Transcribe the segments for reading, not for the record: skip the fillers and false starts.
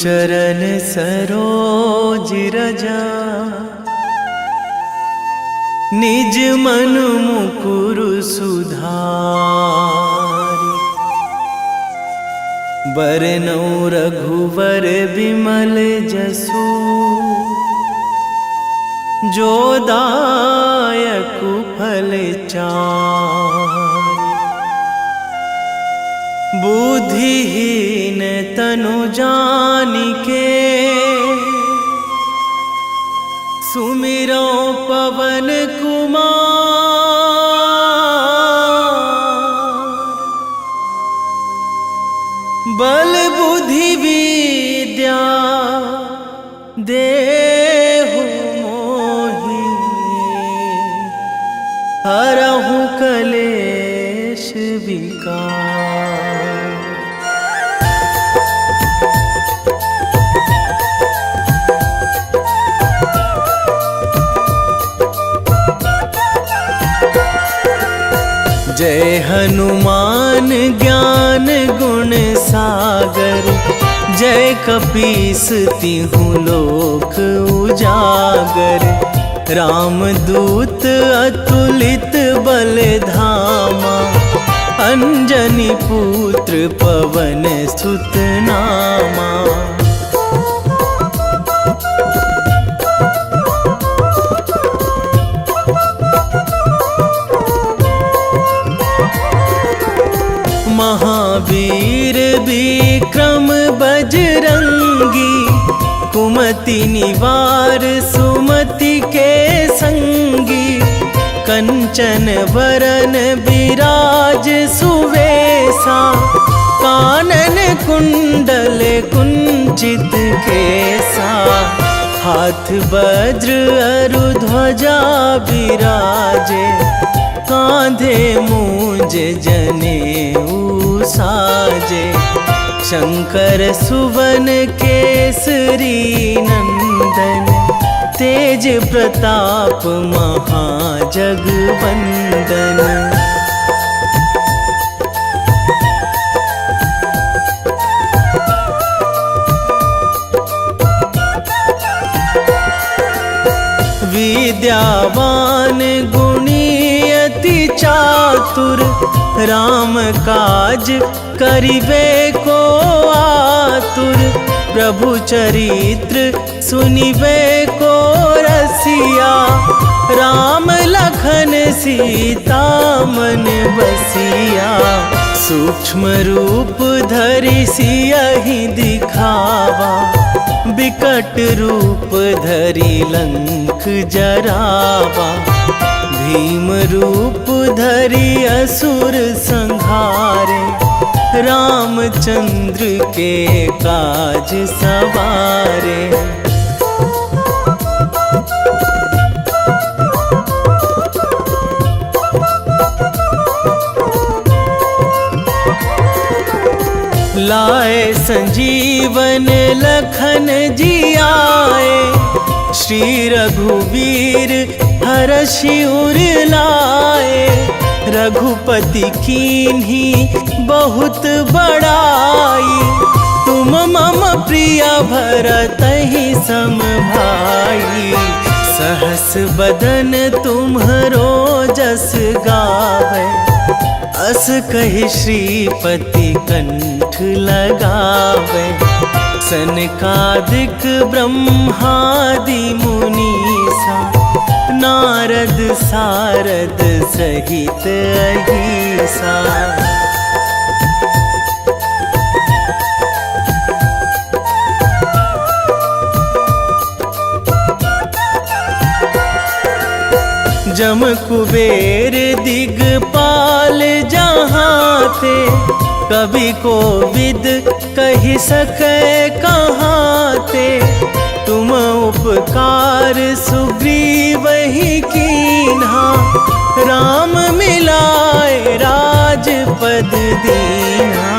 चरण सरोज रजा, निज मन मुकुर सुधारि। बरनौ रघुवर विमल जसु, जो दायक फल चारि। बुद्धिहीन तनु जानिके, सुमिरो पवन कुमार। बल बुद्धि विद्या देहु मोहि, हरहु कलेश विकार। जय हनुमान ज्ञान गुण सागर, जय कपीस तिहु लोक उजागर। रामदूत अतुलित बल धामा, अंजनी पुत्र पवन सुत नामा। महावीर विक्रम बजरंगी, कुमति निवार सुमति के संगी। कंचन वरन विराज सुवेशा, कानन कुंडल कुंचित केसा। हाथ वज्र अरु ध्वजा विराजे, कांधे मूंज जनेऊ साजे। शंकर सुवन केसरी नंदन, तेज प्रताप महाजगवंदन। विद्यावान गुणी अति चातुर, राम काज करिबे को आतुर। प्रभु चरित्र सुनिबे को रसिया, राम लखन सीता मन बसिया। सूक्ष्म रूप धरि सियहि दिखावा, बिकट रूप धरि लंक जरावा। भीम रूप धरि असुर संहारे, रामचंद्र के काज सवारे। लाए संजीवन लखन जियाए, श्री रघुवीर हरषि उर लाए। रघुपति कीन्ही बहुत बड़ाई, तुम मम प्रिय भरतहि सम भाई। सहस बदन तुम्हरो जस गावै, अस कहि श्रीपति कंठ लगावै। सनकादिक ब्रह्मादि मुनीसा, नारद सारद सहित अहिसा। जम कुबेर दिगपाल जहाँ थे, कवि कोविद कहि सकै कहाँ थे। तुम उपकार सुग्रीवहि कीन्हा, राम मिलाए राजपद दीन्हा।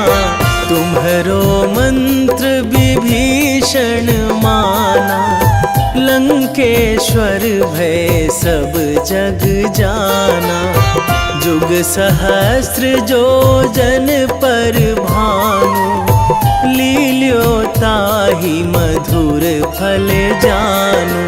तुम्हरो मंत्र विभीषण माना, लंकेश्वर भय सब जग जाना। जुग सहस्त्र जो जन पर भानु, लील्यो ताहि ताही मधुर फल जानू।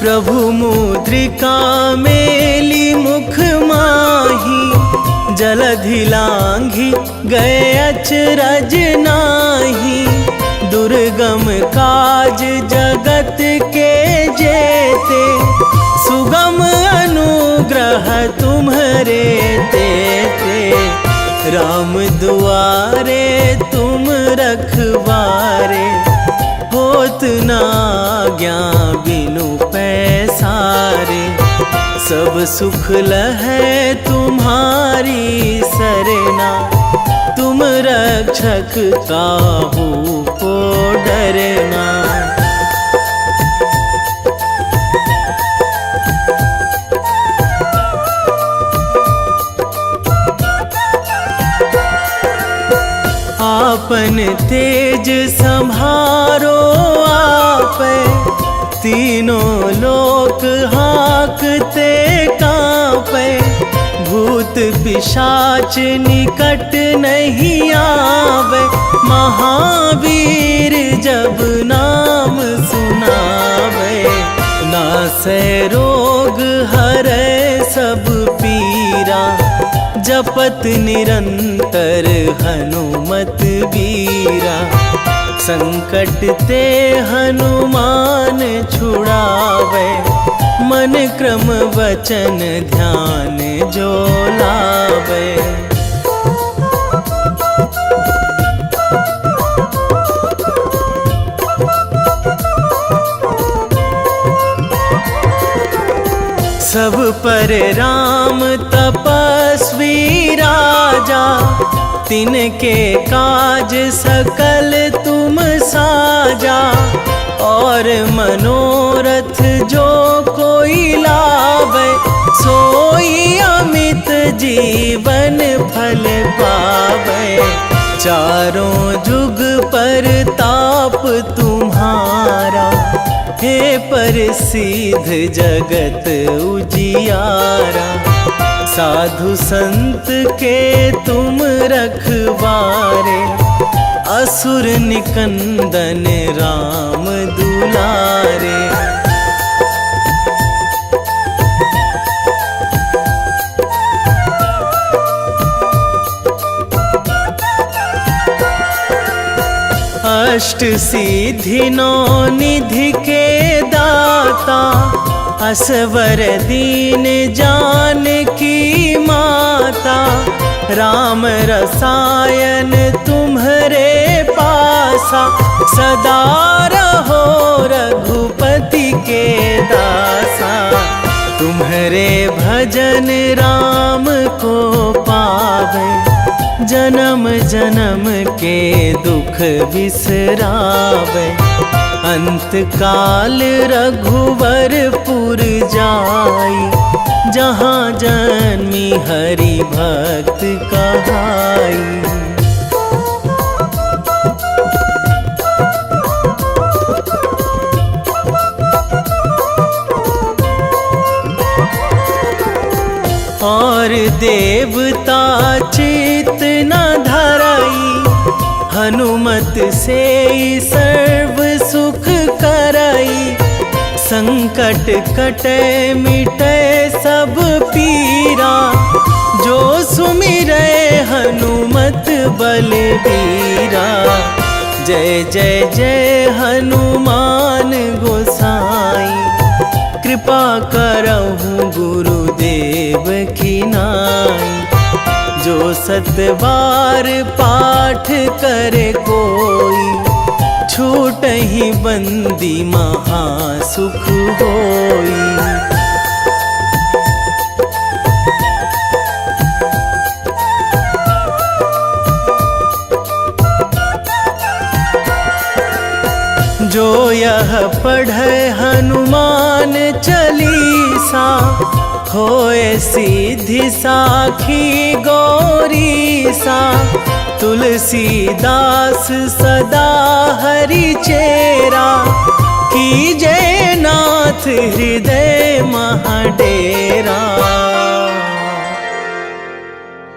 प्रभु मुद्रिका मेली मुख माही, जलधि लांघी गए अचरज नाही। दुर्गम काज जगत के जेते, सुगम अनुग्रह तुम्हरे तेते। राम दुआरे तुम रखवारे, होत ना आज्ञा बिनु पैसारे। सब सुख लहै तुम्हारी सरना, तुम रक्षक काहू को डरना। आपन तेज संभारो आपै, तीनों लोक हाँकते कांपै। भूत पिशाच निकट नहीं आवे, महावीर जब नाम सुनावे। नासै रोग हरै सब पीरा, जपत निरंतर हनुमत बीरा। संकट ते हनुमान छुड़ावे, मन क्रम वचन ध्यान जो लावे। सब पर राम तपस्वी राजा, तिनके काज सकल तुम साजा। और मनोरथ जो कोई लावे, सोई अमित जीवन फल पावे। चारों जुग पर ताप तुम्हारा, हे प्रसिद्ध जगत उजियारा। साधु संत के तुम रखवारे, असुर निकंदन राम दुलारे। अष्ट सिद्धि नौ निधि के दाता, असवर दीन जानकी माता। राम रसायन तुम्हरे पासा, सदा रहो रघुपति के दासा। तुम्हरे भजन राम को पावे, जन्म जन्म के दुख बिसरावे। अंत काल रघुवरपुर जाई, जहाँ जन्मी हरि भक्त कहाई। और देवता चित न धराई, हनुमत से सर्व सुख कराई। संकट कटे मिटे सब पीरा, जो सुमिरै हनुमत बलबीरा। जय जय जय हनुमान गोसाई, कृपा करहु गुरुदेव की नाई। जो सतबार पाठ करे कोई, छूटहि बंदी महासुख होई। जो यह पढ़े हनुमान चालीसा, होए सिद्धि साखी गौरीसा। तुलसीदास सदा हरि चेरा, कीजय नाथ हृदय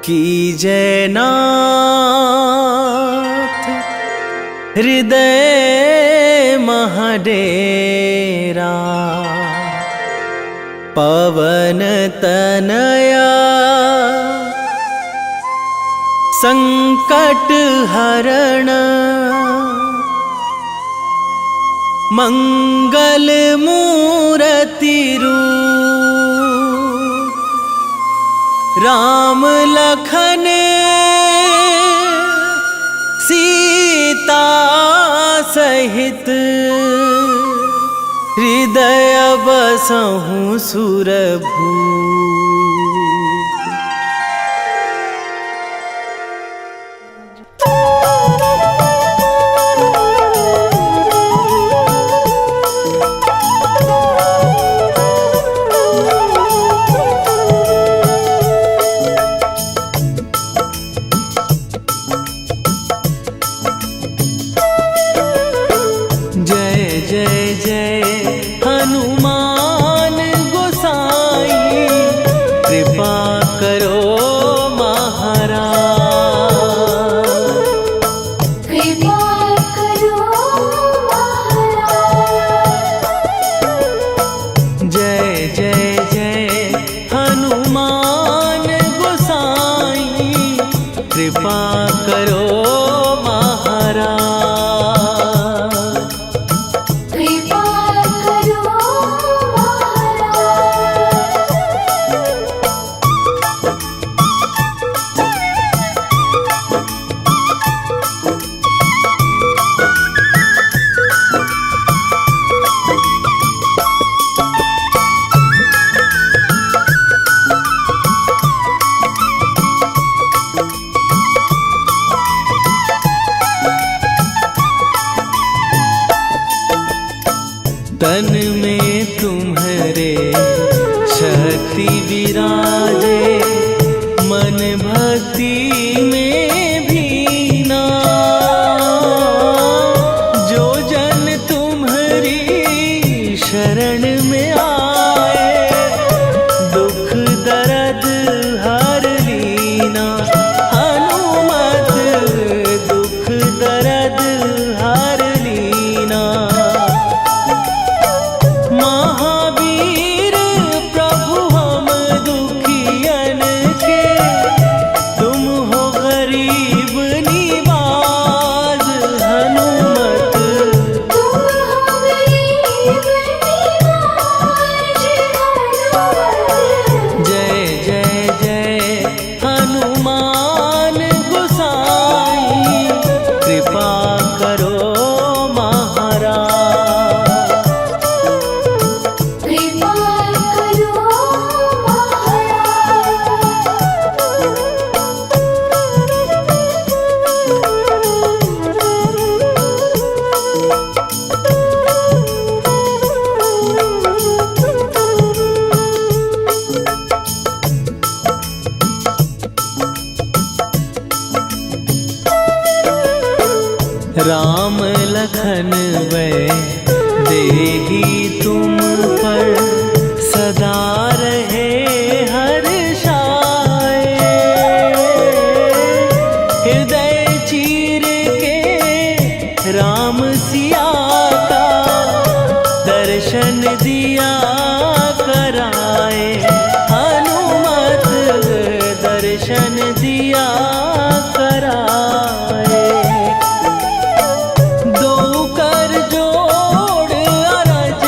कीजय नाथ हृदय महडेरा। पवन तनया संकट हरण, मंगल मूर्ति रूप। राम लखन सीता सहित, हृदय बसहु सुरभूप। कृपा करो महाराज, कृपा करो तन में तुम्हारे शक्ति विराजे, मन भक्ति में भीना। जो जन तुम्हारी शरण में आए, दुख दर्द हर लीना। हनुमत दुख दर्द हर लीना। महावीर प्रभु हम दुखियन के, तुम हो गरीब निवाज। हनुमत तुम हो गरीब निवाज। जय जय जय हनुमान गोसाई, कृपा करो महाराज। कृपा करो राम लखन वै देही तुम पर, सदा रहे हर्षाए। हृदय चीर के राम सिया का, दर्शन दिया कराए। हनुमत दर्शन दिया कराए। दो कर जोड़ अरज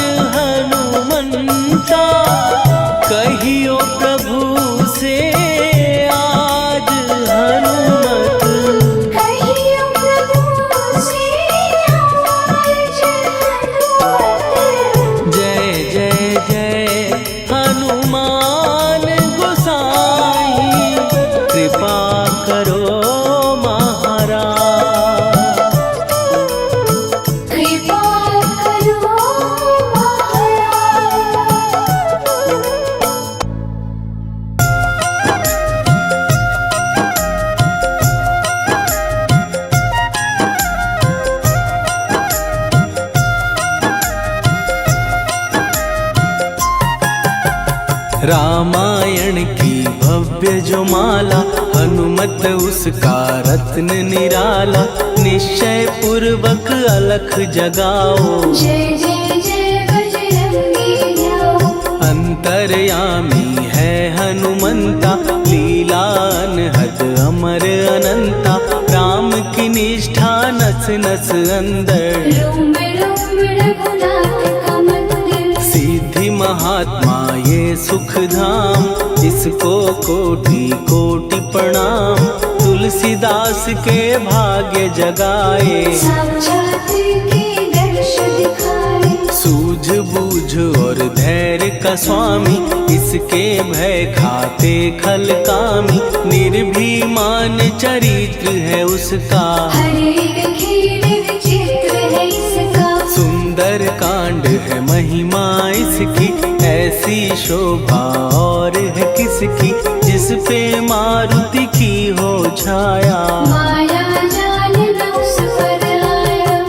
रामायण की भव्य जो माला, हनुमत उसका रत्न निराला। निश्चय पूर्वक अलख जगाओ, जय जय जय बजरंगी जाओ। अंतर्यामी है हनुमंता, लीला अनहद अमर अनंता। राम की निष्ठा नस नस अंदर, रोम रोम रघुनाथ का मंदिर। सिद्धि महात्मा ये सुख धाम, इसको कोटि कोटि प्रणाम। तुलसीदास के भाग्य जगाए, साक्षात के दर्श दिखाए। सूझ बूझ और धैर्य का स्वामी, इसके भय खाते खल कामी। निर्भीमान चरित्र है उसका, हर एक खेल विचित्र है इसका। सुंदर कांड है महिमा इसकी। ऐसी शोभा और है किसकी, जिस पे मारुति की हो छाया। माया जाल न उस पर आया।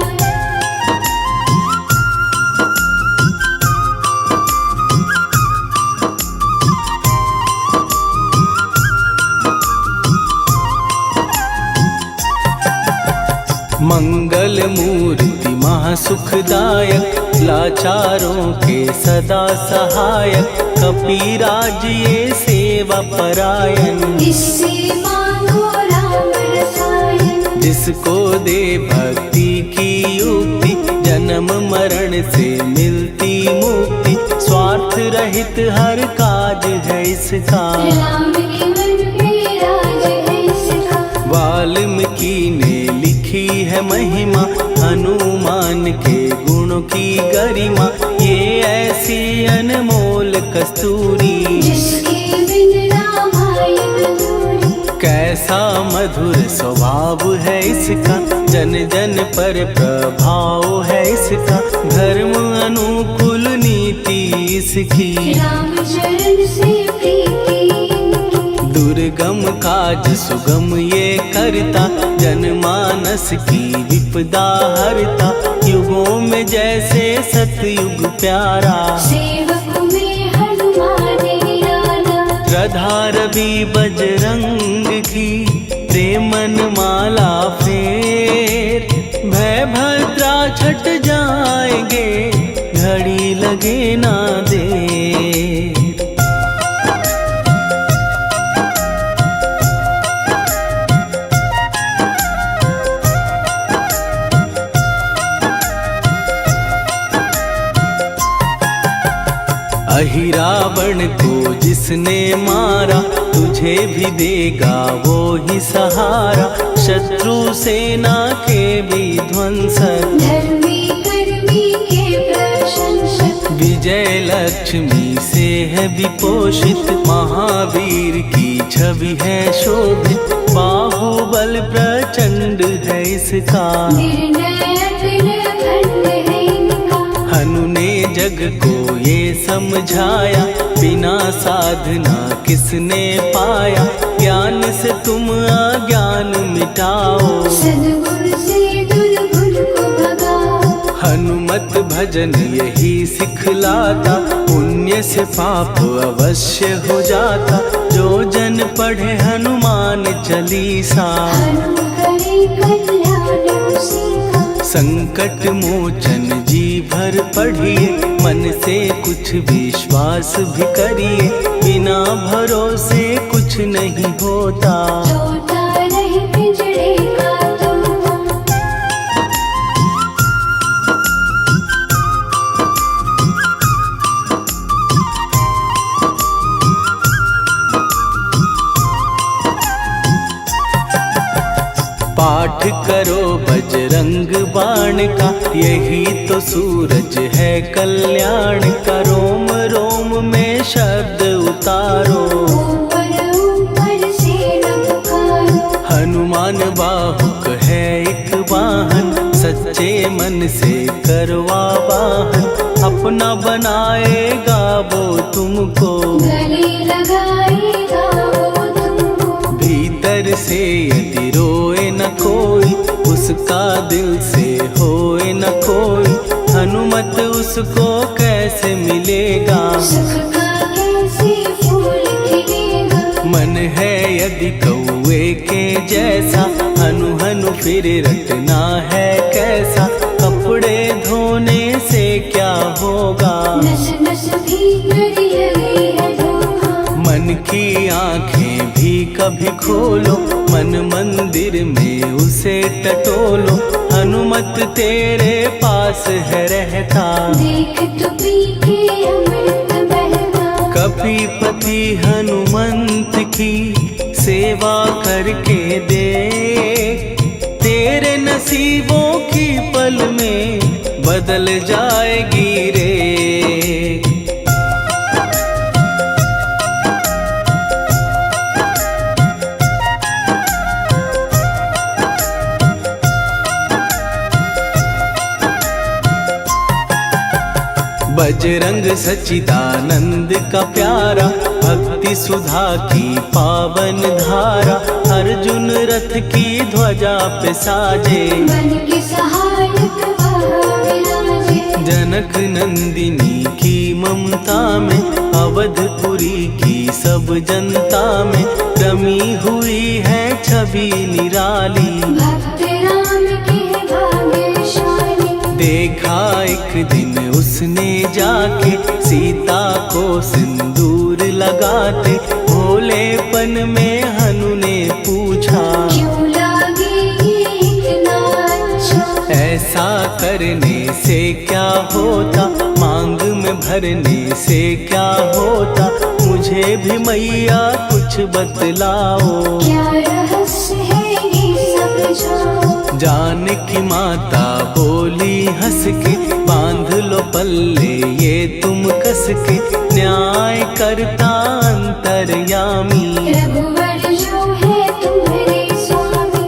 मंगल मूर्ति महासुखदायक, लाचारों के सदा सहायक। कपीराज ये सेवा परायण, इससे मांगो राम रसायन। जिसको दे भक्ति की युक्ति, जन्म मरण से मिलती मुक्ति। स्वार्थ रहित हर काज है इसका, राम के मन में राज है इसका। वाल्मीकि ने लिखी है महिमा, हनुमान के गुणों की गरिमा। ये ऐसी अनमोल कस्तूरी, जिसके बिन रामायण अधूरी। कैसा मधुर स्वभाव है इसका, जन जन पर प्रभाव है इसका। धर्म अनुकूल नीति इसकी, राम चरण से प्रीति इनकी। दुर्गम काज सुगम ये करता, जनमानस की विपदा हरता। युगों में जैसे सतयुग प्यारा, सेवक में हनुमान निराला। श्रद्धा रवि बजरंग की, प्रेमन माला फेर। भय भद्रा छट जाएंगे, घड़ी लगे ना देर। अहिरावण को जिसने मारा, तुझे भी देगा वो ही सहारा। शत्रु सेना के विध्वंसक, धर्मी कर्मी के प्रशंसक। विजय लक्ष्मी से है विपोषित। महावीर की छवि है शोभित, बाहुबल प्रचंड है इसका। निर्णय अखंड है इनका। हनु ने जग को ये समझाया, बिना साधना किसने पाया। ज्ञान से तुम अज्ञान मिटाओ, सद्गुण से दुर्गुण को भगाओ। हनुमत भजन यही सिखलाता, पुण्य से पाप अवश्य हो जाता। जो जन पढ़े हनुमान चालीसा, हनु करे कल्याण उसी का। संकट मोचन जी भर पढ़िए, मन से कुछ विश्वास भी करिए। बिना भरोसे कुछ नहीं होता, तोता रहे पिंजड़े का तोता। पाठ करो बजरंग बाण का, यही तो सूरज है कल्याण का। रोम रोम में शब्द उतारो, ऊपर ऊपर से न पुकारो। हनुमान बाहुक है एक वाहन, सच्चे मन से करवा वाहन। अपना बनाएगा वो तुमको, गले लगाएगा वो तुमको। भीतर से यदि रोए न कोई, उसका दिल से होए न कोई। हनुमत उसको कैसे मिलेगा, सुख का कैसे फिर रटना है कैसा, कपड़े धोने से क्या होगा। नस नस भीतर यही है धोखा। मन की आंखें भी कभी खोलो, मन मंदिर में उसे टटोलो। हनुमत तेरे पास है रहता, देख तो पी के अमृत बहता। कपीपति हनुमंत की सेवा करके दे, तेरे नसीबों की पल में बदल जाएगी रे। बजरंग सच्चिदानंद का प्यारा, भक्ति सुधा की पावन धारा। अर्जुन रथ की ध्वजा पे साजे, बन के सहायक वहाँ विराजे। जनक नंदिनी की ममता में, अवधपुरी की सब जनता में रमी हुई है छवि निराली। भक्त राम के भाग्यशाली, देखा एक दिन उसने जाके सीता को सिंदूर लगाते। भोलेपन में हनु ने पूछा, क्यों लागे ये इतना अच्छा। ऐसा करने से क्या होता, मांग में भरने से क्या होता। मुझे भी मैया कुछ बतलाओ, क्या रहस्य है ये समझाओ। जानकी माता बोली हंस के, बांध लो पल्ले ये तुम कस के। न्याय करता अंतर्यामी, रघुवर जो है तुम्हारे स्वामी।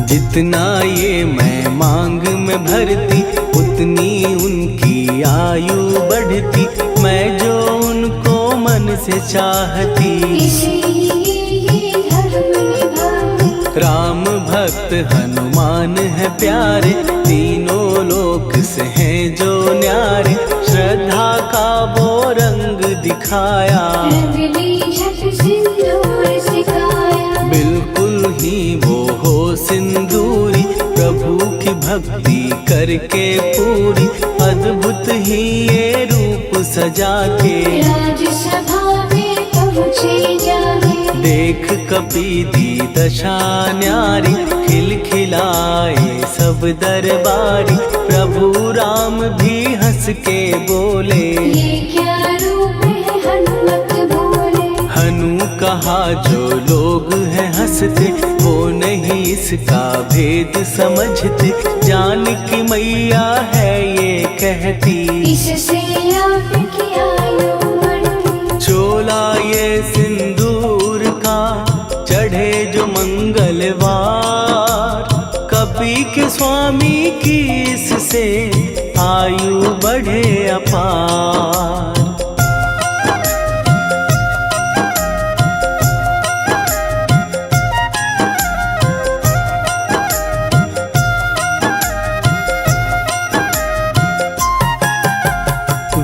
जितना ये मैं मांग में भरती, उतनी उनकी आयु बढ़ती। मैं जो उनको मन से चाहती, इसीलिए ये धर्म निभाती। राम भक्त हनुमान है प्यारे, तीनों लोक से हैं जो न्यारे। श्रद्धा का वो रंग दिखाया, रंगली झट सिंदूर सिखाया। बिल्कुल ही वो हो सिंदूरी, प्रभु की भक्ति करके पूरी। अद्भुत ही ये रूप सजा के, राजसभा में पहुँचे जाके। देख कपीदी दशा न्यारी, खिलखिलाए सब दरबारी। प्रभु राम भी हंस के बोले, ये क्या रूप है हनुमत बोले। हनु कहा जो लोग हैं हंसते, वो नहीं इसका भेद समझते। जानकी मैया है ये कहती, इससे आपकी आयु बढ़ती। चोला ये सिंदूर का चढ़े जो मंगलवार। कपी के स्वामी की इससे आयु बढ़े अपार।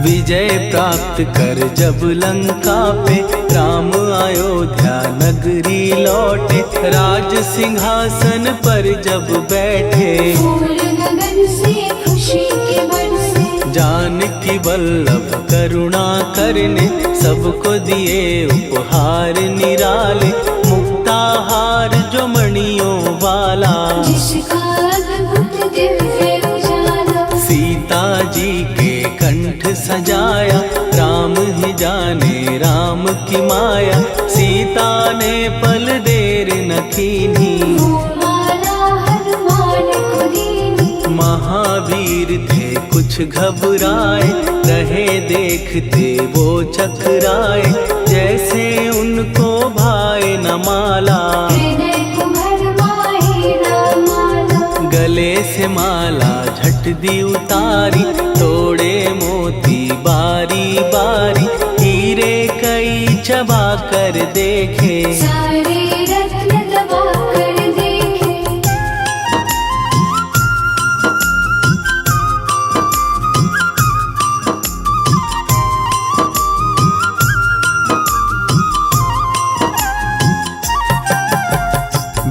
विजय प्राप्त कर जब लंका पे, राम अयोध्या नगरी लौटे। राज सिंहासन पर जब बैठे, फूल गगन से खुशी के बरसे। जानकी वल्लभ करुणा करने, सबको दिए उपहार निराले। मुक्ताहार जो मणियों वाला, जिसका अद्भुत दिव्य उजाला। सीता जी के कंठ सजाया। राम ही जाने राम की माया, सीता ने पल देर न कीन्ही। वो माला हनुमान को दीनी। महावीर थे कुछ घबराए, रहे देखते वो चकराए। जैसे उनको भाए न माला, हृदय को भरमाए न माला। गले से माला झट दी उतारी। तोड़े मोती बारी बारी, हीरे कई चबा कर देखे। सारे रत्न दबा कर देखे।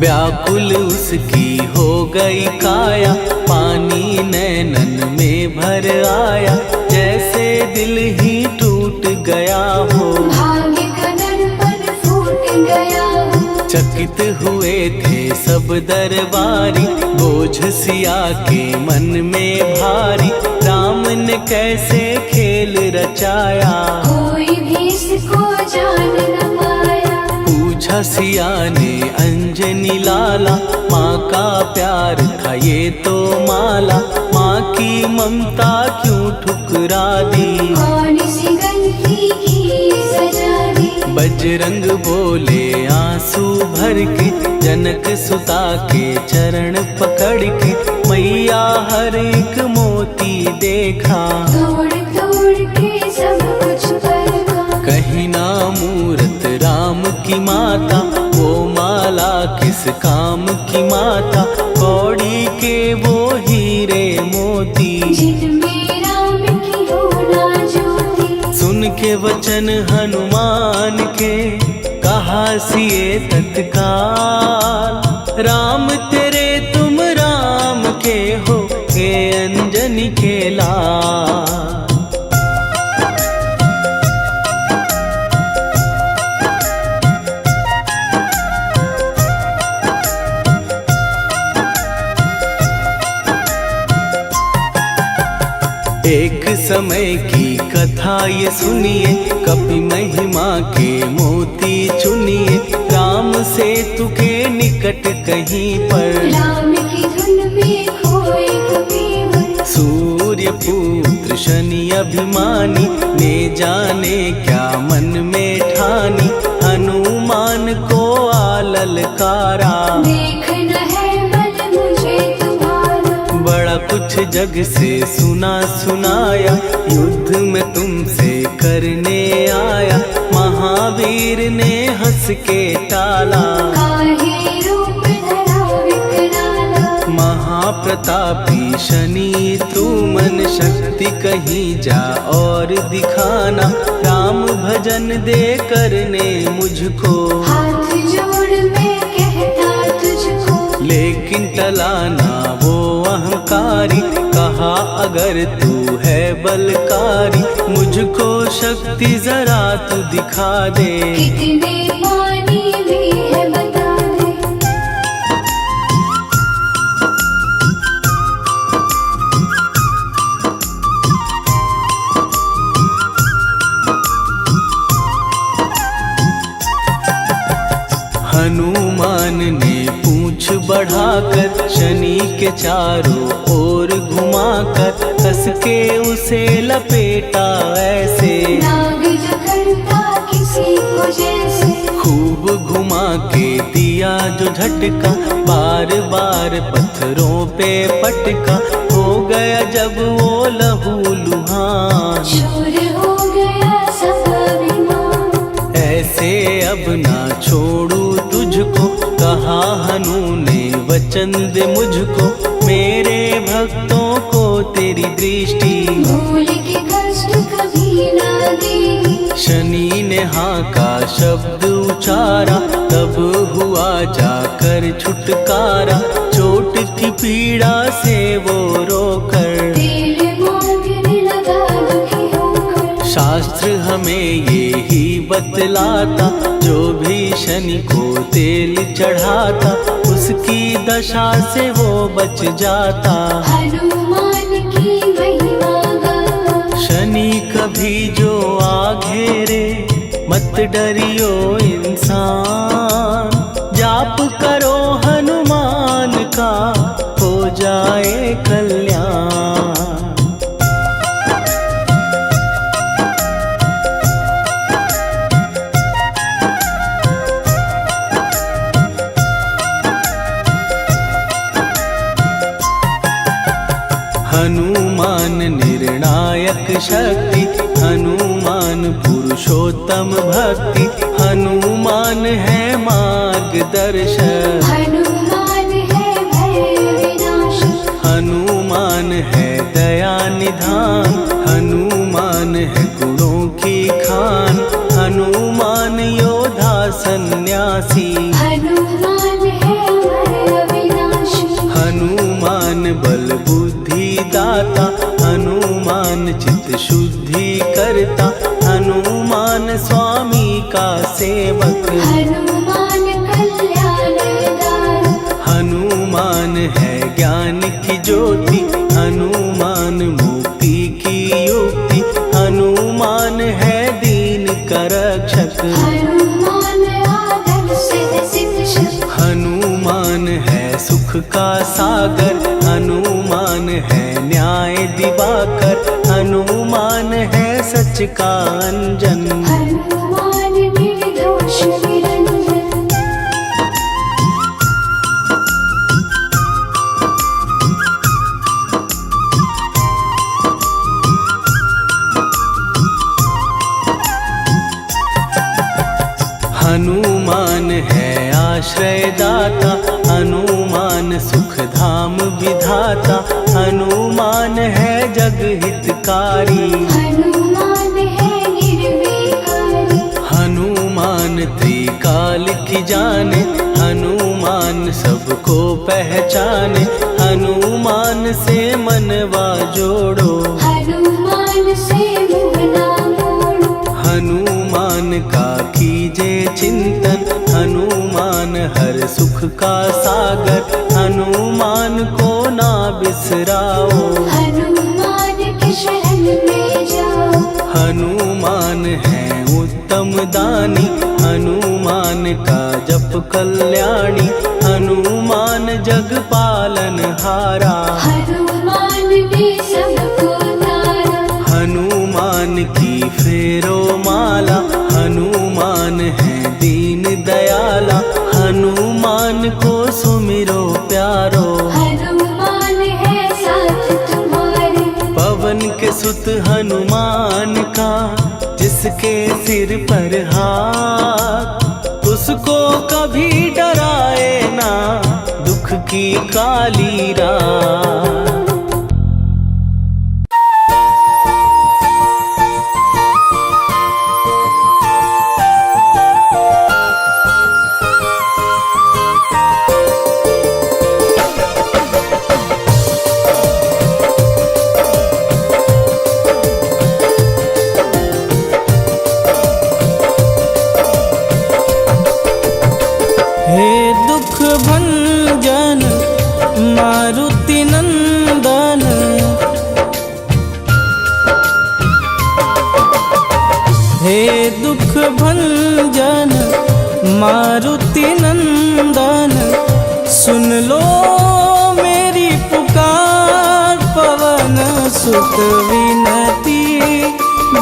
व्याकुल उसकी हो गई काया, पानी नैनन में भर आया, जैसे दिल ही टूट गया हो। भाग्य का दर्पण फूट गया हो। चकित हुए थे सब दरबारी, बोझ सिया के मन में भारी, राम ने कैसे खेल रचाया, कोई भी इसको जान न पाया। पूछा सिया ने अंजनी लाला, माँ का प्यार था ये तो माला, माँ की ममता क्यों ठुकरा दी, कौन सी गलती की सजा दी। बजरंग बोले आंसू भर के, जनक सुता के चरण पकड़ के, मैया हर एक मोती देखा, तोड़ तोड़ के सब कुछ परखा। कहीं ना मूरत राम की माता, वो माला किस काम की माता, कौड़ी के वो हीरे मोती, जिनमें राम की हो ना ज्योति। सुन के वचन हनुमान के, कहा सिए तत्काल, राम तेरे तुम राम के हो, के अंजनी के लाल। एक समय की कथा ये सुनिए, कपि महिमा के मोती चुनिए, राम सेतु के निकट कहीं पर, राम की धुन में खोए कबीर। सूर्य पुत्र शनि अभिमानी, ने जाने क्या मन में ठानी, हनुमान को आललकारा, देखना है बल मुझे तुम्हारा। बड़ा कुछ जग से सुना सुनाया, युद्ध में तुमसे करने आया, महावीर ने हंस के टाला, काहे रूप धरा विकराला। महाप्रतापी शनि तू मन शक्ति कहीं जा और दिखाना, राम भजन दे करने मुझको, हाथ जोड़ मैं कहता तुझको। लेकिन टलाना वो अहंकारी, कहा अगर तू है बलकारी, मुझको शक्ति जरा तू दिखा दे, कितने पानी भी है बता दे। हनुमान ने पूंछ बढ़ाकर, शनि के चारों ओर घुमाकर, कस के उसे लपेटा ऐसे, नाग जो करता किसी को जैसे। खूब घुमा के दिया जो झटका, बार बार पत्थरों पे पटका, हो गया जब वो लहू लुहान, शूर हो गया सब अभिमान। ऐसे अब ना छोड़ू तुझको, कहा हनु ने वचन दे मुझको, मेरे भक्तों को तेरी दृष्टि, भूल के कष्ट कभी ना देगी। शनि ने हाँ का शब्द उचारा, तब हुआ जाकर छुटकारा, चोट की पीड़ा से वो रोकर, तेल मांगने लगा दुखी होकर। शास्त्र हमें ये ही बतलाता, जो भी शनि को तेल चढ़ाता, उसकी दशा से वो बच जाता, हनुमान की महिमा गाता। शनि कभी जो आ घेरे, मत डरियो इंसान, जाप करो हनुमान का, हो जाए कल्याण। हनुमान निर्णायक शक्ति, हनुमान पुरुषोत्तम भक्ति, हनुमान है मार्गदर्शक, हनुमान है भय विनाशक। हनुमान है दया निधान, हनुमान है गुणों की खान, हनुमान योद्धा सन्यासी, हनुमान है हनुमान कल्याण दायक। हनुमान है ज्ञान की ज्योति, हनुमान मुक्ति की युक्ति, हनुमान है दीन का रक्षक। हनुमान आदर्श शिक्षक। हनुमान है सुख का सागर, हनुमान है न्याय दिवाकर, हनुमान है सच का अंजन। हनुमान निर्दोष निरंजन। हनुमान है आश्रय दाता, हनुमान सुख धाम विधाता, हनुमान है जग हितकारी। हनुमान है निर्विकारी। हनुमान त्रिकाल की जाने, हनुमान सबको पहचाने, हनुमान से मनवा जोड़ो। हनुमान से मुँह ना मोड़ो। हनुमान का कीजे चिंतन, हनुमान हर सुख का सागर, हनुमान को ना बिसराओ। हनुमान के शरण में जाओ। हनुमान है उत्तम दानी, हनुमान का जप कल्याणी, हनुमान जग पालन हारा। हनुमान ने सबको तारा। हनुमान की फेरो माला, हनुमान है दीन दयाला, हनुमान को सुमिरो प्यारो। हनुमान है साथ तुम्हारे। पवन के सुत हनुमान का, जिसके सिर पर हाथ, उसको कभी डराए ना दुख की काली रात। हे दुख भंजन मारुति नंदन, हे दुख भंजन मारुति नंदन, सुन लो मेरी पुकार। पवन सुत विनती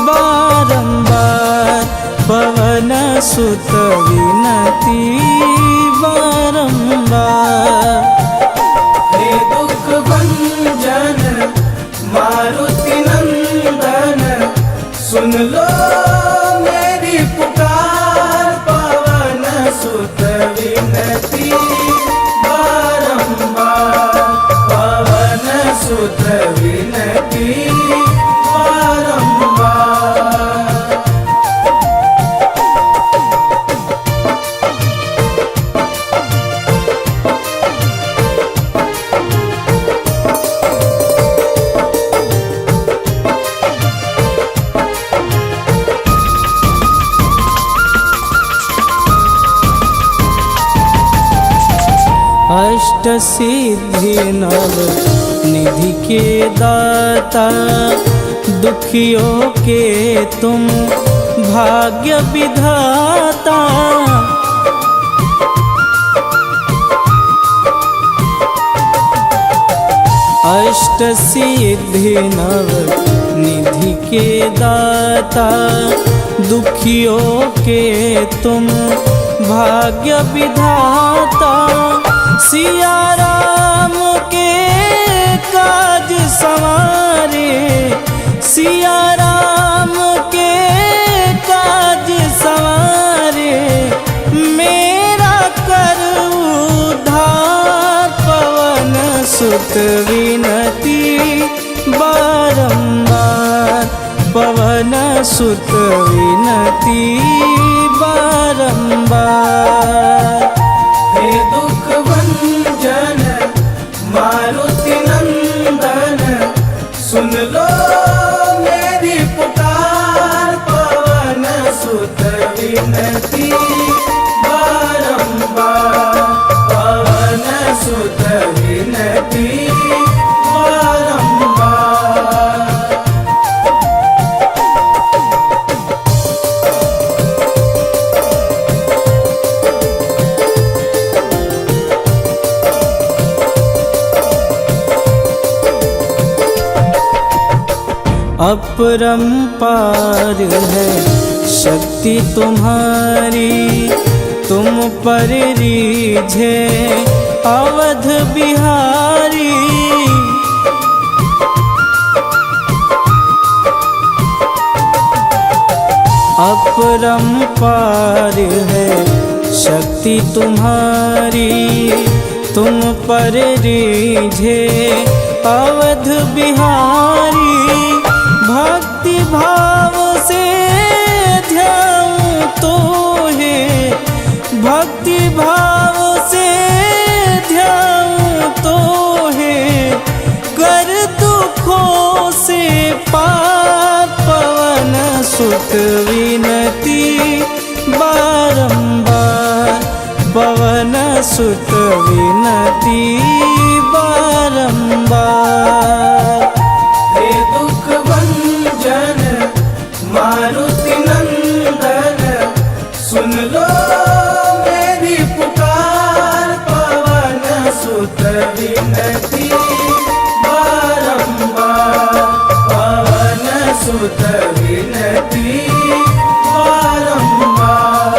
बारंबार, पवन सुत विनती बारंबार। हे दुख भंजन मारुति नंदन, सुन लो मेरी पुकार। पवन सुत विनती बारंबार, पवन सुत विनती बारंबार। अष्ट सिद्धि नव निधि के दाता, दुखियों के तुम भाग्य विधाता। अष्ट सिद्धि नव निधि के दाता, दुखियों के तुम भाग्य विधाता। सिया राम के काज सवारे, सिया राम के काज सवारे, मेरा कर उद्धार। पवन सुत विनती बारंबार, पवन सुत विनती बारंबार। हे दुख भंजन मारुति नंदन, सुन लो मेरी पुकार। पवन सुत विनती अपरंपार है शक्ति तुम्हारी, तुम पर रीझे अवध बिहारी। अपरंपार है शक्ति तुम्हारी, तुम पर रीझे अवध बिहारी। भक्ति भाव से ध्याऊं तो है, भक्ति भाव से ध्याऊं तो है, कर दुखों से पार पवन सुत विनती बारंबार, पवन सुत विनती बारंबार। हे दुख भंजन मारुति नंदन, सुन लो मेरी पुकार, पवन सुत विनती बारंबार, पवन सुत विनती बारंबार।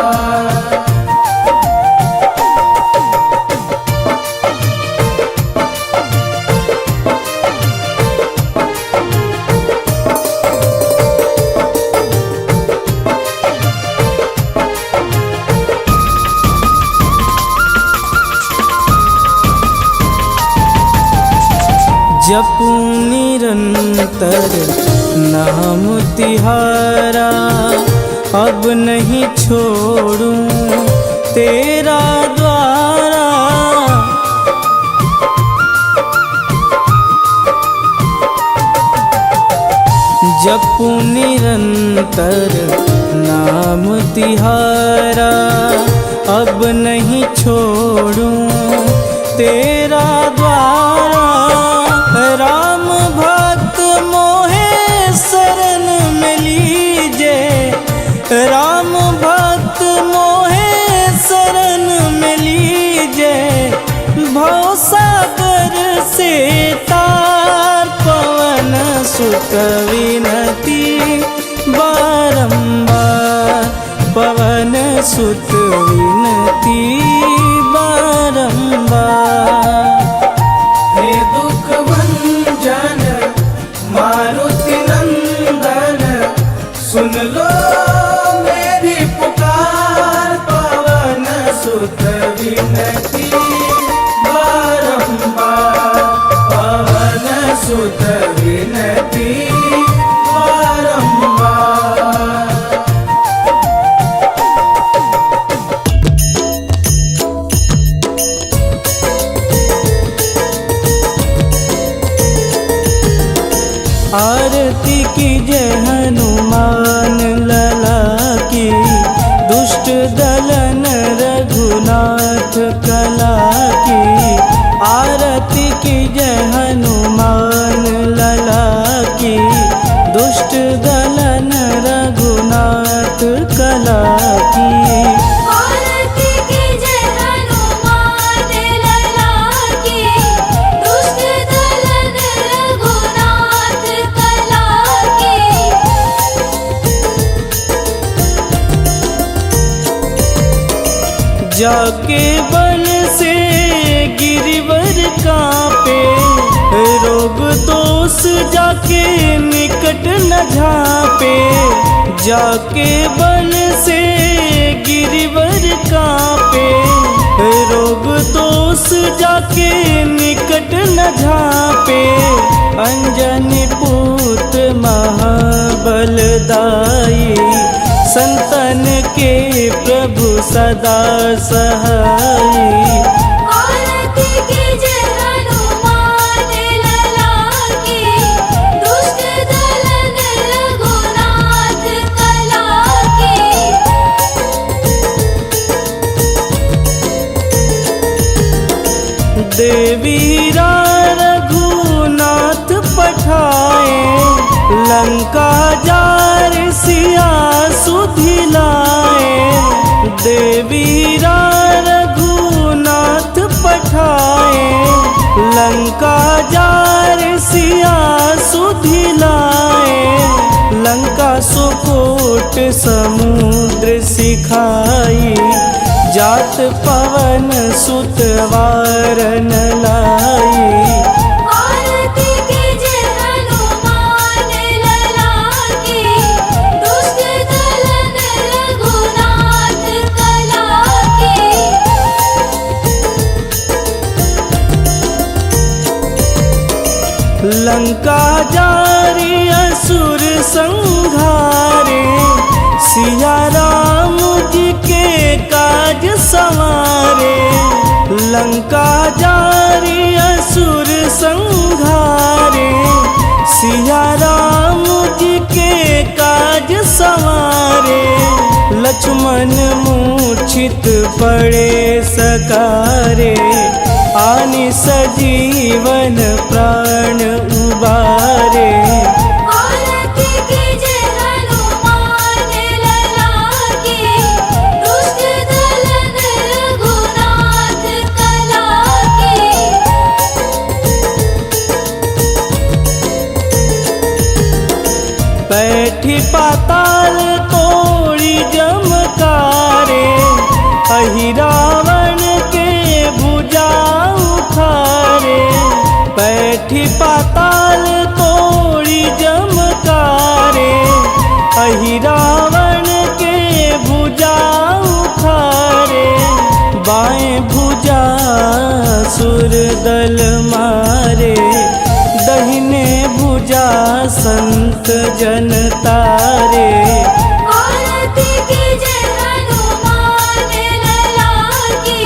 जपूं निरंतर नाम तिहारा, अब नहीं छोड़ूं तेरा द्वारा। जपूं निरंतर नाम तिहारा, अब नहीं छोड़ूं तेरा द्वारा। राम भक्त मोहे शरण में लीजे, राम भक्त मोहे शरण में लीजे। भवसागर से तार पवन सुत विनती बारंबार, पवन सुत विनती बारंबार। हे दुख भंजन मारुति नंदन, सुन लो मेरी पुकार, पवन सुत विनती बारंबार, पवन सुत विनती बारंबार। आरती की जय हनुमान लला की, दुष्ट दलन रघुनाथ कला की। आरती की जय हनुमान लला की, दुष्ट दलन रघुनाथ कला की। आरती की जय हनुमान लला की, दुष्ट दलन रघुनाथ कला की। जाके बल से गिरिवर कांपे, रोग दोष जाके निकट न झांपे। जाके बल से गिरिवर कांपे, रोग दोष जाके निकट न झांपे। अंजनी पुत्र महाबलदाई, संतन के प्रभु सदा सहाई। आरती की जय हनुमान लला की, दुष्ट दलन रघुनाथ कला की। देवीरा रघुनाथ पठाए, लंका जार सिया सुधिलाए। देवीरा रघुनाथ पठाए, लंका जार सिया सुधिलाए। सुकूट समुद्र सिखाई, जात पवन सुत वारन लाई। आरती कीजे हनुमान लला की, दुष्ट दलन रघुनाथ कला की। लंका जारी असुर संहारे, सिया राम जी के काज संवारे। लंका जारी असुर संहारे, सिया राम जी के काज संवारे। लक्ष्मण मूर्छित पड़े सकारे, आनि सजीवन प्राण उबारे। आरती कीजे हनुमान लला की, दुष्ट दलन रघुनाथ कला की। बैठी पाताल तोड़ी जमकारे, अहि रावण के भुजा उखारे। बैठी पाताल तोड़ी जमकारे, अहि रावण के भुजा उखारे। बाएं भुजा सुर दल मारे, दहिने भुजा संत जन तारे। आरती कीजे हनुमान लला की,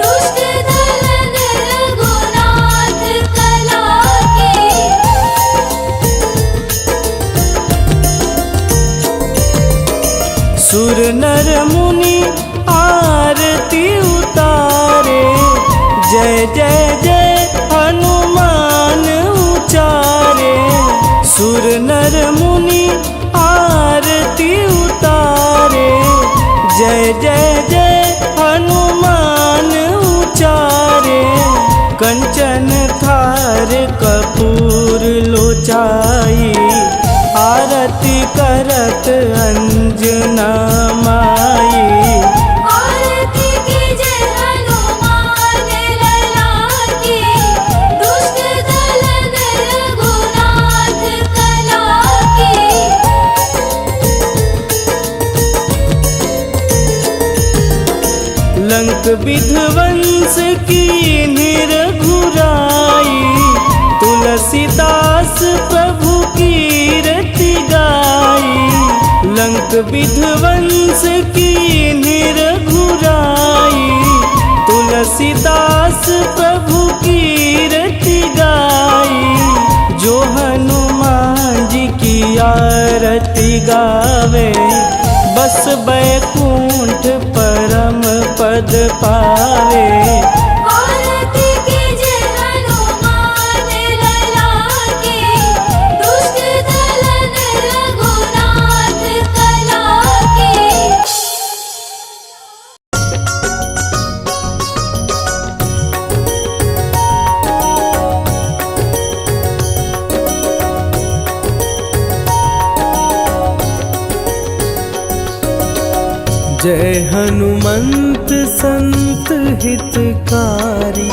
दुष्ट दलन रघुनाथ कला की। सुर नर मुनि आरती उतारे, जय जय जय हनुमान उचारे। सुर नर मुनि आरती उतारे, जय जय जय हनुमान उचारे। कंचन थार कपूर लोचाई, आरती करत अंजना माई। आरती कीजे हनुमान लला की, दुष्ट दलन रघुनाथ कला की। लंक विध्वंस की निरघुराई, तुलसीदास प्रभु कीरति गाई। लंक विध्वंस की निरघुराई, तुलसीदास प्रभु कीरति गाई। जो हनुमान जी की आरती गावे, बस बैकुंठ परम पद पावे। आरती कीजे हनुमान लला की, दुष्ट दलन रघुनाथ कला की। जय हनुमंत संत हितकारी,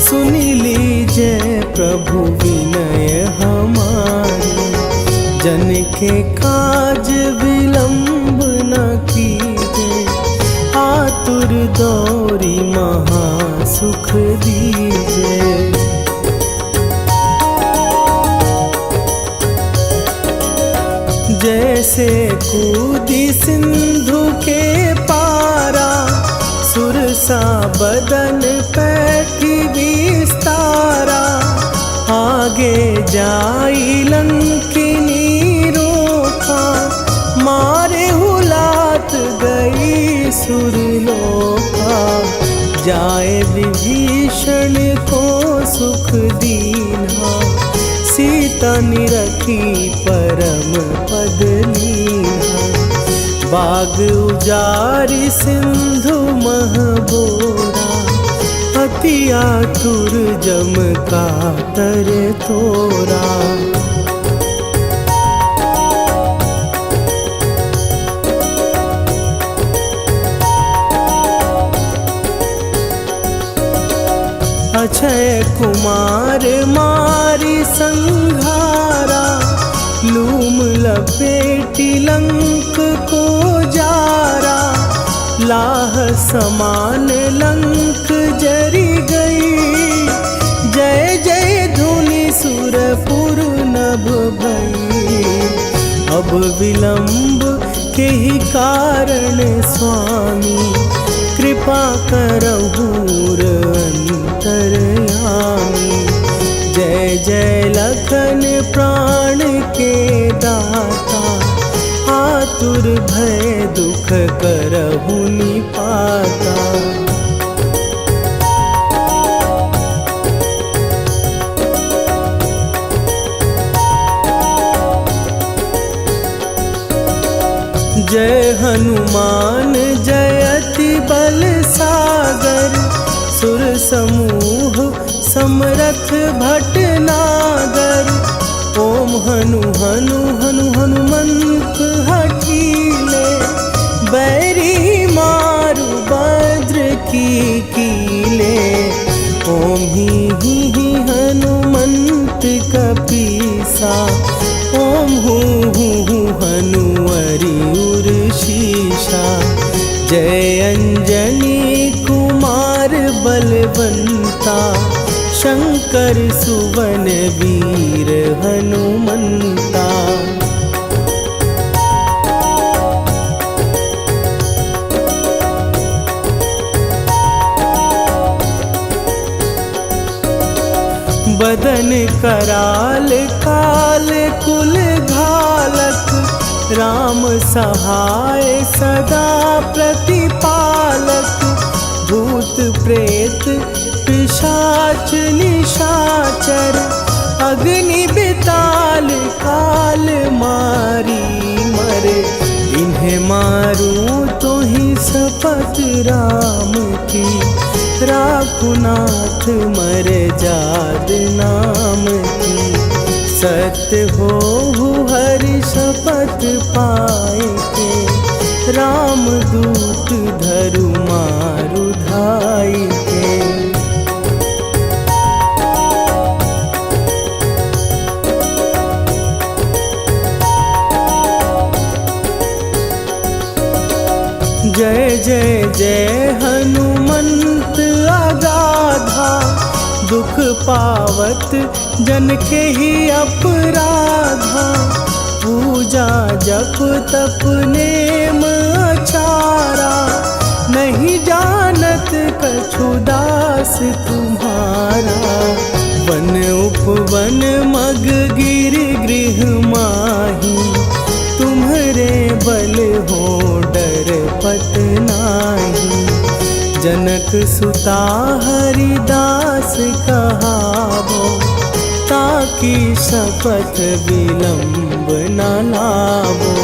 सुनी लीजय प्रभु विनय हमारी। जन के काज विलंब न कीजे, आतुर दौरी महा सुख दीजे। जैसे कूदी सिंधु के पारा, सुरसा बदन पैठी विस्तारा। आगे जाई लंकिनी रोका, मारे हुलात गई सुरलोका। जाए विभीषण को सुख दीना, सीता निरखी परम पद लीना। बाग उजारि सिंधु महबोरा, अति आतुर जम कातर तोरा। अक्षय कुमार मारी संघारा, लूम लपेटी लंक को जारा, लाह समान लंक जरी गई। जय जय धुनि सुरपुर नभ भई, अब विलंब के ही कारण स्वामी, कृपा करहु अंतरयामी। जय जय लखन प्राण के दाता, आतुर भय दुख करहु निपाता। जय हनुमान जयति बल सागर, सुर समूह समरथ भटनागर। ओम हनु हनु हनु हनुमंत हठीले, बैरी मारु भद्र की कीले। ओम ही हनुमंत कपीसा, ओम हूँ हनुमरि शीशा। जय अंजनी कुमार बलवंता, शंकर सुवन वीर हनुमंता। बदन कराल काल कुल घालक, राम सहाय सदा प्रतिपालक। भूत प्रेत पिशाच निशाचर, अग्नि बिताल काल मारी मरे। इन्हें मारूं तो ही शपथ राम की, राखुनाथ मरे जाद नाम की। सत्य हो हरि शपथ पाए के, राम दूत धरु मारु धाई के। जय जय जय हनुमंत अगाधा, दुख पावत जन के ही अपराधा। पूजा जप तप नेम आचारा, नहीं जानत कछु दास तुम्हारा। वन उपवन मग गिर गृह माही, तुम्हरे बल हो डर पत नाही। जनक सुता हरिदास कहावो, ताकि शपथ विलंब न लावो।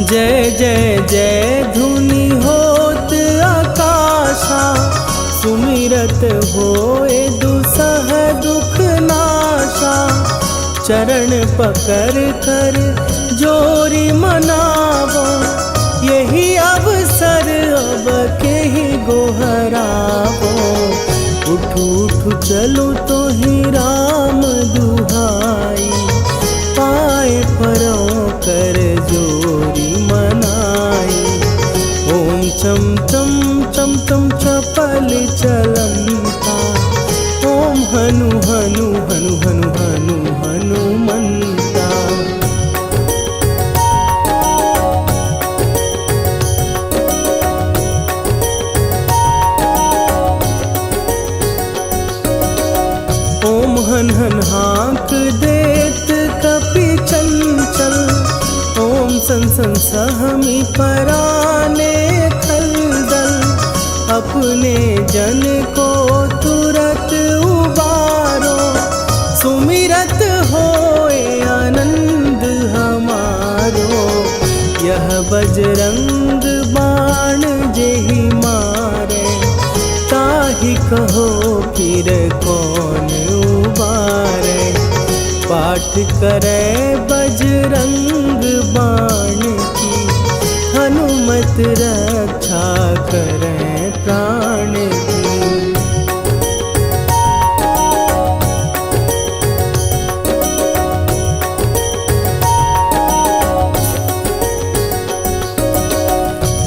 जय जय जय धुनि होत आकाशा, सुमिरत होए दुसह दुख नाशा। चरण पकड़ कर जोरी मनावो, यही अवसर अब के ही गोहरावो। उठू उठू चलो तो ही राम दुहाई, पाए परों कर जोरी मनाई। ओम चम चम चम चम चपल चलंता, ओम हनु हनु हनु हनु हनु हनुमंता। ओम हन हन हाँक देत कपि चंचल, ओम सन सन सहमी पराने खलदल। अपने जन को तुरत उबारो, सुमिरत होए आनंद हमारो। यह बजरंग बाण जेहि मारे, ताहि कहो फिर कौन उबारे। पाठ पाठ करे बजरंग बाण की, हनुमत रक्षा करे प्राण की।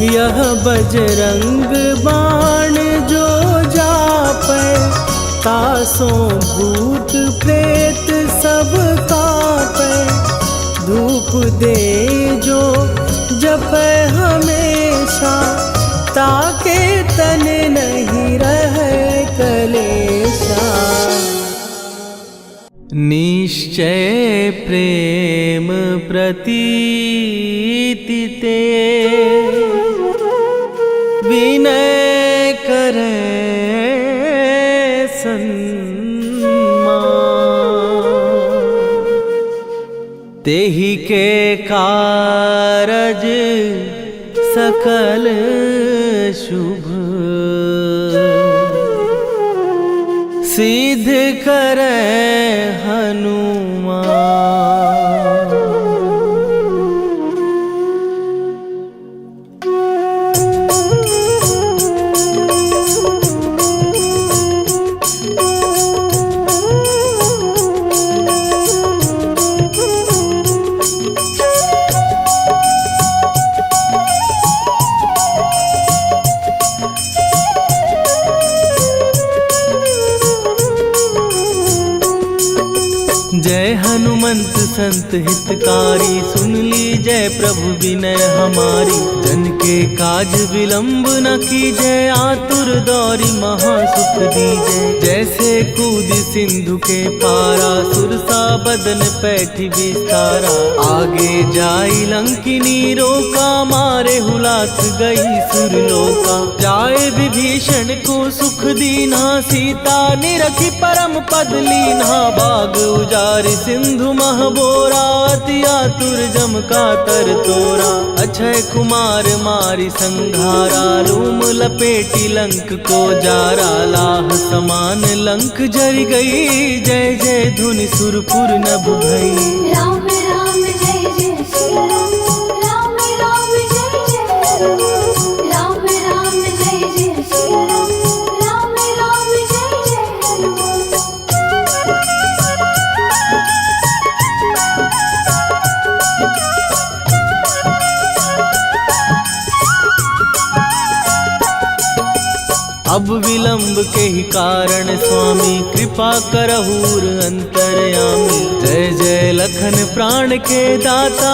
यह बजरंग बाण जो जापै, तासों भूत प्रेत सब कापै। धूप दे जो जपै हमेशा, ताके तन नहीं रहे कलेशा। निश्चय प्रेम प्रतीति ते, विनय करे सन्मान। तेहि के कारज सकल शुभ, सिद्ध करे हनुमान। जय हनुमंत संत हितकारी, सुन लीजय प्रभु विनय हमारी। जन के काज विलंब न कीजय, आतुर दौरी महासुख दीजय। जैसे कूद सिंधु के पारा, सुरसा बदन पैठी विस्तारा। आगे जाई लंकिनी रोका, मारे हुलाक गई सुरलोका। जाए विभीषण को सुख दीना, सीता निरखी परम पद लीना। बाग उजारि सिंधु महबोरा, अति आतुर जम का तर तोरा। अक्षय कुमार मारी संघारा, लूम लपेटी लंक को जारा। लाह समान लंक जर गई, जय जय धुनि सुरपुर नभ भई। राम राम जय जय श्री राम, राम राम जय जय राम। राम राम जय जय श्री राम, राम राम जय जय हनुमान। अब विलंब के ही कारण स्वामी, कृपा करहूर अंतरयामी। जय जय लखन प्राण के दाता,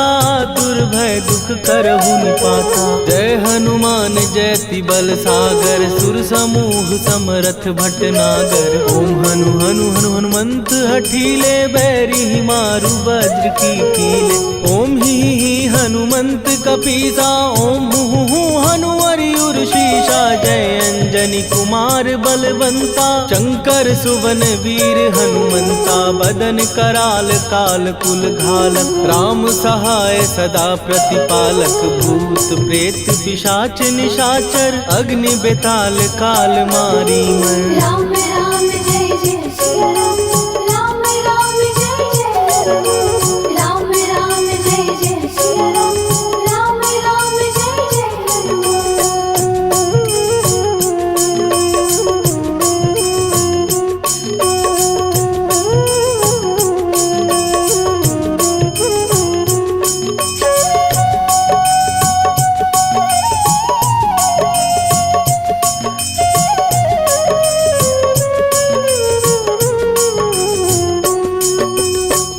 दुर्भय दुख करहु निपाता। जय हनुमान जयति बल सागर, सुर समूह समरथ भटनागर। ओम हनु हनु हनु हनुमंत हठीले, बैरी मारु वज्र की कीले। ओम ही हनुमंत कपीसा, ओम हु हनुमरि उर्शीषा। जय अंजनी कुमार बलवंता, शंकर सुवन वीर हनुमंता। बदन कराल काल कुल घालक, राम सहाय सदा प्रतिपालक। भूत प्रेत पिशाच निशाचर, अग्नि बेताल काल मारी मैं। राम राम जय जय श्री राम, राम राम जय जय राम। राम राम जय जय श्री राम, राम राम जय जय हनुमान।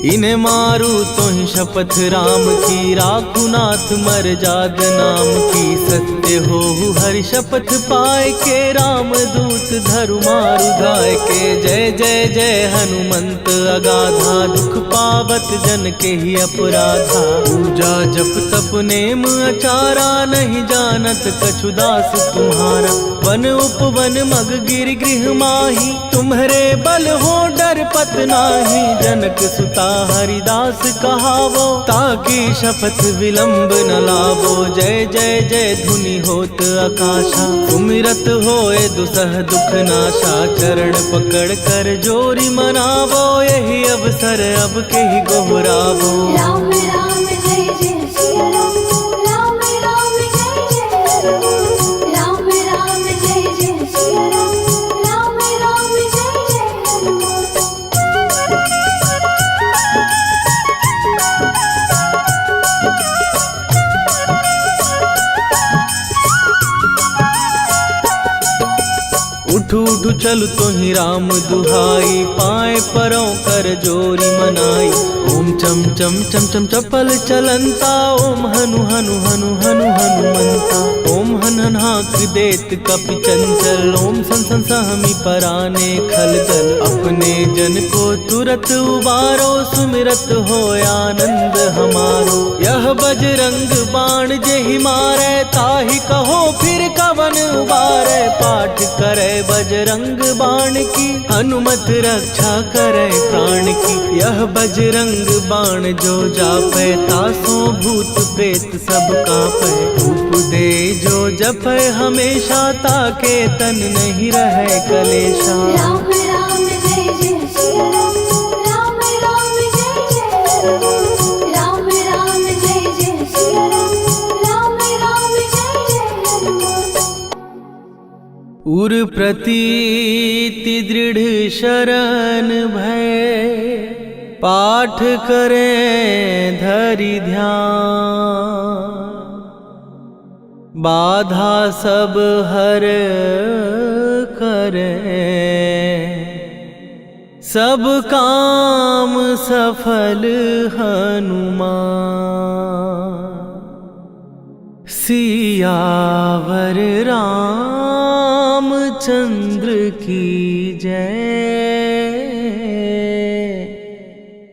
इन्हें मारू तो ही शपथ राम की, राखू नाथ मर जाद नाम की। सत्य हो हरि शपथ पाए के, राम दूत धरु मारु धाय के। जय जय जय हनुमंत अगाधा, दुख पावत जन के ही अपराधा। पूजा जप तप नेम अचारा, नहीं जानत कछु दास तुम्हारा। वन उपवन मग गिर गृह माही, तुम्हारे बल हो डर पत नाही। जनक सुता हरिदास कहावो, ताकि शपथ विलंब न लावो। जय जय जय धुनि होत आकाशा, सुमिरत होए दुसह दुख नाशा। चरण पकड़ कर जोरी मनावो, यही अवसर अब के ही गोहराबो। राम राम जय जय सिया राम, राम राम जय जय राम, राम राम जय जय सिया राम, राम राम जय जय राम। उठू उठू चलु तो ही राम दुहाई, पाए परों कर जोरी मनाई। ओम चम चम चम चम चपल चलंता, ओम हनु हनु हनु हनु हनुमंता। ओम हन हन हाक देत कपि चंचल, ओम सन सन सहमी पराने खलदल। अपने जन को तुरत उबारो, सुमिरत हो आनंद हमारो। यह बजरंग बाण जेहि मारे, ताहि कहो फिर कवन उबारे। पाठ करे बजरंग बाण की, हनुमत रक्षा करे प्राण की। यह बजरंग बाण जो जापे, तासो भूत प्रेत सब कापे। धूप दे जो जपे हमेशा, ताके तन नहीं रहे कलेशा। राम राम जय जय सिया राम, राम राम जय जय राम, राम राम जय जय सिया राम, राम राम जय जय राम। उर प्रतीति दृढ़ शरण भय, पाठ करें धरि ध्यान। बाधा सब हर करें, सब काम सफल हनुमान। सियावर रामचंद्र की जय।